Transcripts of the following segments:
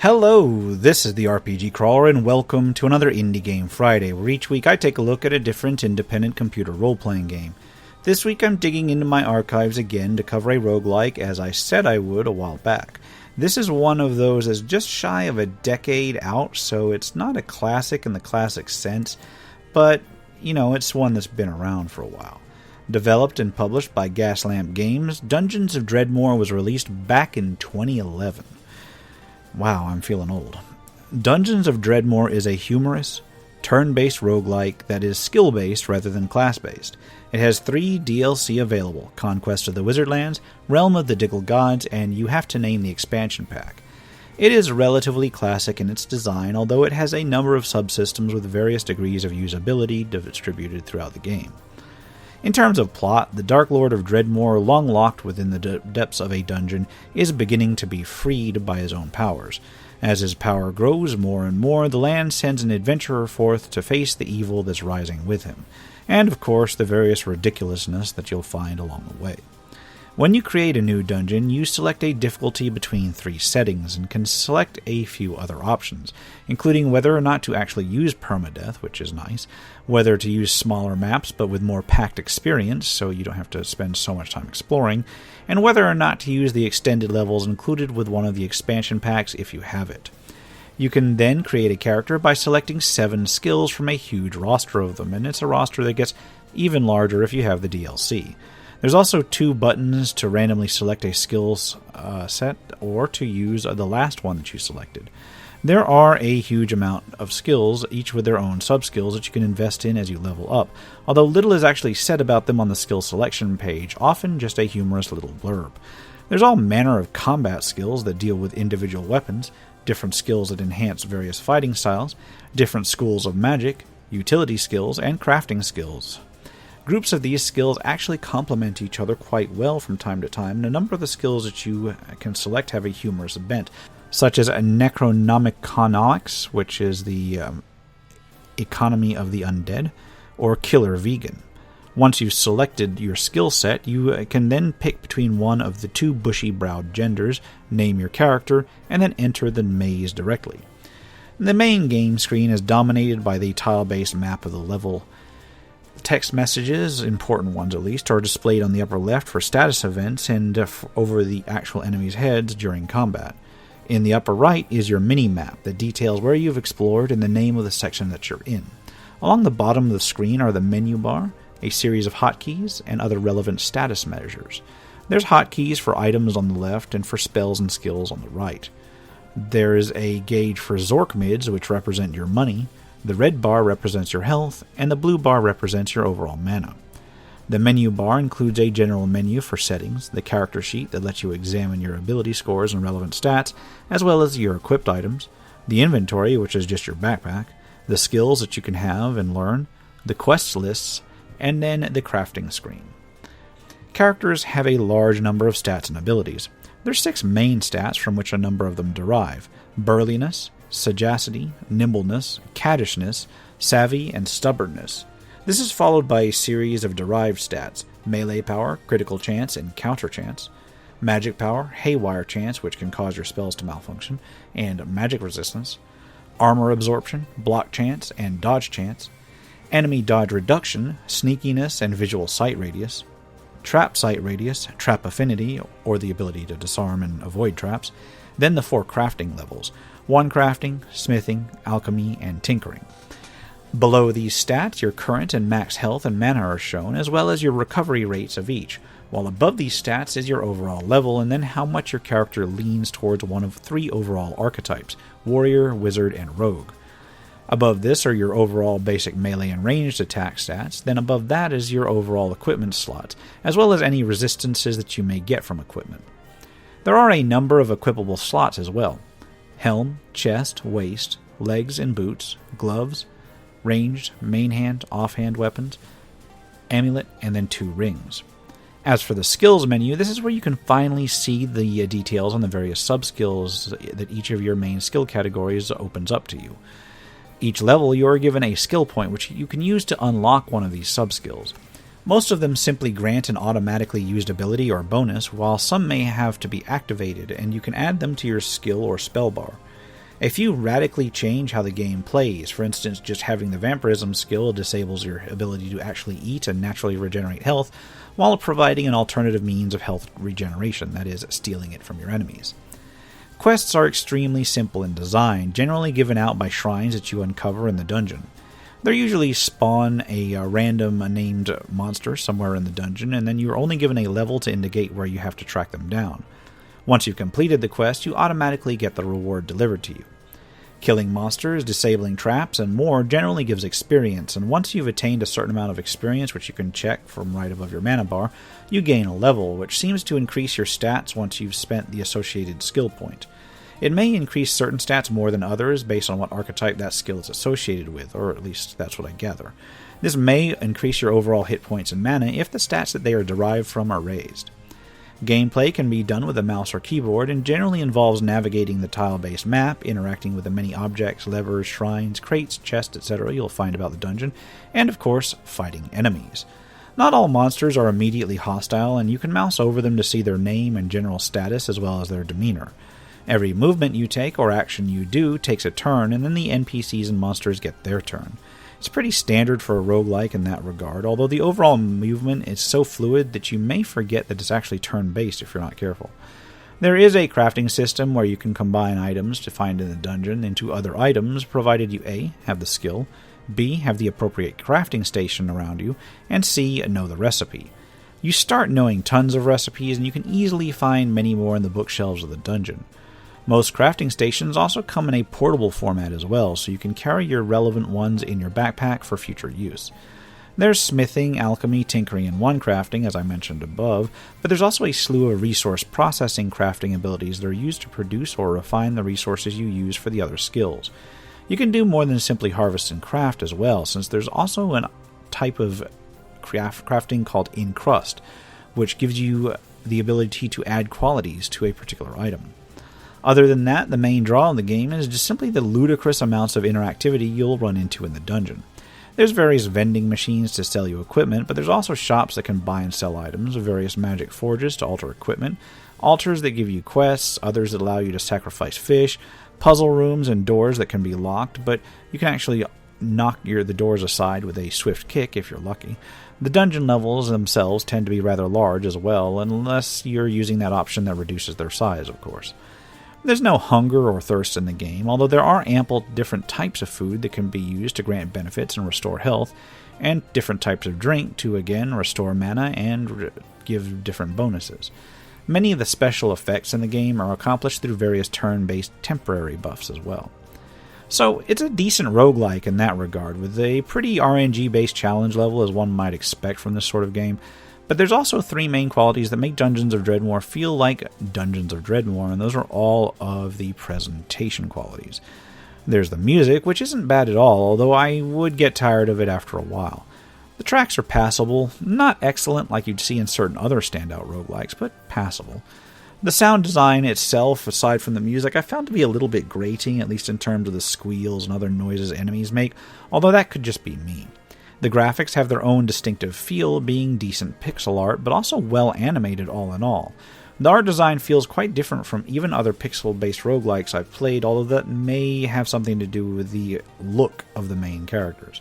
Hello, this is the RPG Crawler, and welcome to another Indie Game Friday, where each week I take a look at a different independent computer role-playing game. This week I'm digging into my archives again to cover a roguelike, as I said I would a while back. This is one of those that's just shy of a decade out, so it's not a classic in the classic sense, but, it's one that's been around for a while. Developed and published by Gaslamp Games, Dungeons of Dredmor was released back in 2011. Wow, I'm feeling old. Dungeons of Dredmor is a humorous, turn-based roguelike that is skill-based rather than class-based. It has 3 DLC available: Conquest of the Wizardlands, Realm of the Diggle Gods, and you have to name the expansion pack. It is relatively classic in its design, although it has a number of subsystems with various degrees of usability distributed throughout the game. In terms of plot, the Dark Lord of Dredmor, long locked within the depths of a dungeon, is beginning to be freed by his own powers. As his power grows more and more, the land sends an adventurer forth to face the evil that's rising with him, and of course the various ridiculousness that you'll find along the way. When you create a new dungeon, you select a difficulty between 3 settings and can select a few other options, including whether or not to actually use permadeath, which is nice, whether to use smaller maps but with more packed experience so you don't have to spend so much time exploring, and whether or not to use the extended levels included with one of the expansion packs if you have it. You can then create a character by selecting 7 skills from a huge roster of them, and it's a roster that gets even larger if you have the DLC. There's also 2 buttons to randomly select a skills set, or to use the last one that you selected. There are a huge amount of skills, each with their own sub-skills that you can invest in as you level up, although little is actually said about them on the skill selection page, often just a humorous little blurb. There's all manner of combat skills that deal with individual weapons, different skills that enhance various fighting styles, different schools of magic, utility skills, and crafting skills. Groups of these skills actually complement each other quite well from time to time, and a number of the skills that you can select have a humorous bent, such as a Necronomiconomics, which is the economy of the undead, or Killer Vegan. Once you've selected your skill set, you can then pick between one of the 2 bushy-browed genders, name your character, and then enter the maze directly. The main game screen is dominated by the tile-based map of the level. Text messages, important ones at least, are displayed on the upper left for status events and over the actual enemies' heads during combat. In the upper right is your mini-map that details where you've explored and the name of the section that you're in. Along the bottom of the screen are the menu bar, a series of hotkeys, and other relevant status measures. There's hotkeys for items on the left and for spells and skills on the right. There is a gauge for Zork mids, which represent your money. The red bar represents your health, and the blue bar represents your overall mana. The menu bar includes a general menu for settings, the character sheet that lets you examine your ability scores and relevant stats, as well as your equipped items, the inventory, which is just your backpack, the skills that you can have and learn, the quest lists, and then the crafting screen. Characters have a large number of stats and abilities. There's 6 main stats from which a number of them derive: burliness, sagacity, nimbleness, caddishness, savvy, and stubbornness. This is followed by a series of derived stats: melee power, critical chance, and counter chance; magic power, haywire chance, which can cause your spells to malfunction, and magic resistance; armor absorption, block chance, and dodge chance; enemy dodge reduction, sneakiness, and visual sight radius; trap sight radius, trap affinity, or the ability to disarm and avoid traps; then the 4 crafting levels: 1 crafting, smithing, alchemy, and tinkering. Below these stats, your current and max health and mana are shown, as well as your recovery rates of each, while above these stats is your overall level, and then how much your character leans towards one of 3 overall archetypes: warrior, wizard, and rogue. Above this are your overall basic melee and ranged attack stats, then above that is your overall equipment slots, as well as any resistances that you may get from equipment. There are a number of equipable slots as well: helm, chest, waist, legs and boots, gloves, ranged, main hand, offhand weapons, amulet, and then 2 rings. As for the skills menu, this is where you can finally see the details on the various sub-skills that each of your main skill categories opens up to you. Each level you are given a skill point which you can use to unlock one of these sub-skills. Most of them simply grant an automatically used ability or bonus, while some may have to be activated, and you can add them to your skill or spell bar. A few radically change how the game plays. For instance, just having the vampirism skill disables your ability to actually eat and naturally regenerate health, while providing an alternative means of health regeneration, that is, stealing it from your enemies. Quests are extremely simple in design, generally given out by shrines that you uncover in the dungeon. They usually spawn a random named monster somewhere in the dungeon, and then you're only given a level to indicate where you have to track them down. Once you've completed the quest, you automatically get the reward delivered to you. Killing monsters, disabling traps, and more generally gives experience, and once you've attained a certain amount of experience, which you can check from right above your mana bar, you gain a level, which seems to increase your stats once you've spent the associated skill point. It may increase certain stats more than others based on what archetype that skill is associated with, or at least that's what I gather. This may increase your overall hit points and mana if the stats that they are derived from are raised. Gameplay can be done with a mouse or keyboard and generally involves navigating the tile-based map, interacting with the many objects, levers, shrines, crates, chests, etc. you'll find about the dungeon, and of course, fighting enemies. Not all monsters are immediately hostile, and you can mouse over them to see their name and general status as well as their demeanor. Every movement you take or action you do takes a turn, and then the NPCs and monsters get their turn. It's pretty standard for a roguelike in that regard, although the overall movement is so fluid that you may forget that it's actually turn-based if you're not careful. There is a crafting system where you can combine items to find in the dungeon into other items, provided you A. have the skill, B. have the appropriate crafting station around you, and C. know the recipe. You start knowing tons of recipes, and you can easily find many more in the bookshelves of the dungeon. Most crafting stations also come in a portable format as well, so you can carry your relevant ones in your backpack for future use. There's smithing, alchemy, tinkering, and one crafting, as I mentioned above, but there's also a slew of resource processing crafting abilities that are used to produce or refine the resources you use for the other skills. You can do more than simply harvest and craft as well, since there's also a type of crafting called encrust, which gives you the ability to add qualities to a particular item. Other than that, the main draw in the game is just simply the ludicrous amounts of interactivity you'll run into in the dungeon. There's various vending machines to sell you equipment, but there's also shops that can buy and sell items, various magic forges to alter equipment, altars that give you quests, others that allow you to sacrifice fish, puzzle rooms and doors that can be locked, but you can actually knock the doors aside with a swift kick if you're lucky. The dungeon levels themselves tend to be rather large as well, unless you're using that option that reduces their size, of course. There's no hunger or thirst in the game, although there are ample different types of food that can be used to grant benefits and restore health, and different types of drink to, again, restore mana and give different bonuses. Many of the special effects in the game are accomplished through various turn-based temporary buffs as well. So, it's a decent roguelike in that regard, with a pretty RNG-based challenge level as one might expect from this sort of game. But there's also three main qualities that make Dungeons of Dredmor feel like Dungeons of Dredmor, and those are all of the presentation qualities. There's the music, which isn't bad at all, although I would get tired of it after a while. The tracks are passable, not excellent like you'd see in certain other standout roguelikes, but passable. The sound design itself, aside from the music, I found to be a little bit grating, at least in terms of the squeals and other noises enemies make, although that could just be me. The graphics have their own distinctive feel, being decent pixel art, but also well animated all in all. The art design feels quite different from even other pixel-based roguelikes I've played, although that may have something to do with the look of the main characters.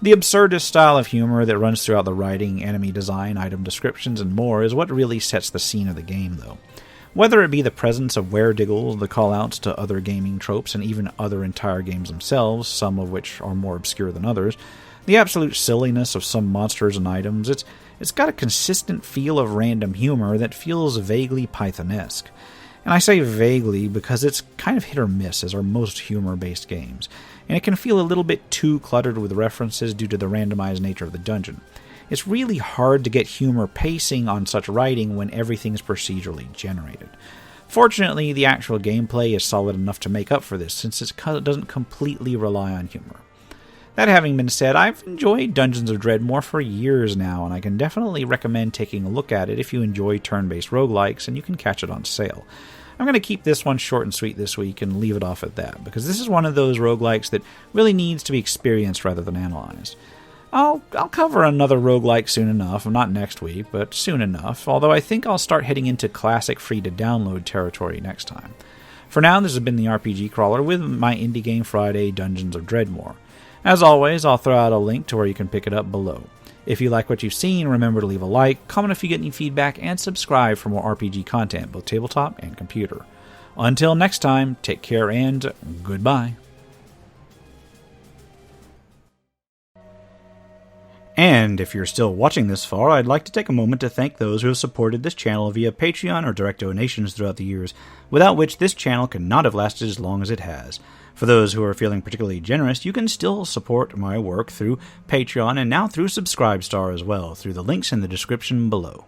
The absurdist style of humor that runs throughout the writing, enemy design, item descriptions, and more is what really sets the scene of the game, though. Whether it be the presence of werediggles, the call-outs to other gaming tropes, and even other entire games themselves, some of which are more obscure than others, the absolute silliness of some monsters and items, it's got a consistent feel of random humor that feels vaguely Python-esque. And I say vaguely because it's kind of hit or miss, as are most humor-based games, and it can feel a little bit too cluttered with references due to the randomized nature of the dungeon. It's really hard to get humor pacing on such writing when everything's procedurally generated. Fortunately, the actual gameplay is solid enough to make up for this, since it doesn't completely rely on humor. That having been said, I've enjoyed Dungeons of Dredmor for years now, and I can definitely recommend taking a look at it if you enjoy turn-based roguelikes and you can catch it on sale. I'm going to keep this one short and sweet this week and leave it off at that, because this is one of those roguelikes that really needs to be experienced rather than analyzed. I'll cover another roguelike soon enough, not next week, but soon enough, although I think I'll start heading into classic free-to-download territory next time. For now, this has been the RPG Crawler with my Indie Game Friday Dungeons of Dredmor. As always, I'll throw out a link to where you can pick it up below. If you like what you've seen, remember to leave a like, comment if you get any feedback, and subscribe for more RPG content, both tabletop and computer. Until next time, take care and goodbye. And if you're still watching this far, I'd like to take a moment to thank those who have supported this channel via Patreon or direct donations throughout the years, without which this channel could not have lasted as long as it has. For those who are feeling particularly generous, you can still support my work through Patreon and now through Subscribestar as well, through the links in the description below.